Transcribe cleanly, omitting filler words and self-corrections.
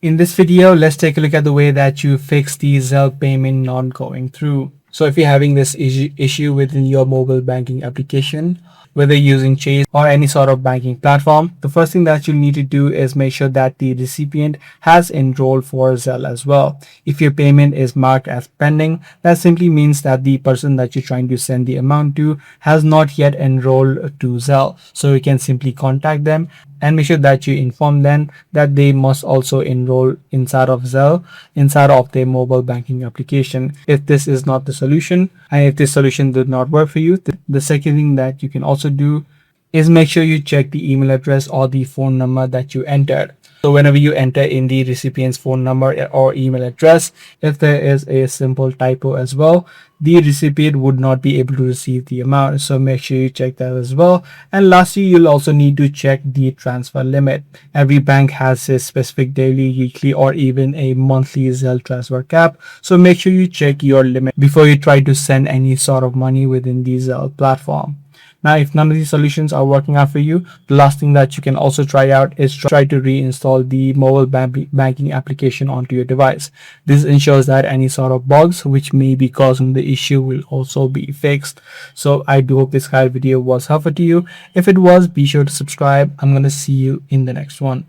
In this video, let's take a look at the way that you fix the Zelle payment not going through. So if you're having this issue within your mobile banking application, whether using Chase or any sort of banking platform, the first thing that you need to do is make sure that the recipient has enrolled for Zelle as well. If your payment is marked as pending, that simply means that the person that you're trying to send the amount to has not yet enrolled to Zelle. So you can simply contact them and make sure that you inform them that they must also enroll inside of Zelle, inside of their mobile banking application. If this is not the solution, and if this solution did not work for you, the second thing that you can also do is make sure you check the email address or the phone number that you entered. So whenever you enter in the recipient's phone number or email address, if there is a simple typo as well, the recipient would not be able to receive the amount. So make sure you check that as well. And lastly, you'll also need to check the transfer limit. Every bank has a specific daily, weekly, or even a monthly Zelle transfer cap. So make sure you check your limit before you try to send any sort of money within the Zelle platform. Now, if none of these solutions are working out for you, the last thing that you can also try out is try to reinstall the mobile banking application onto your device. This ensures that any sort of bugs which may be causing the issue will also be fixed. So I do hope this guide video was helpful to you. If it was, be sure to subscribe. I'm going to see you in the next one.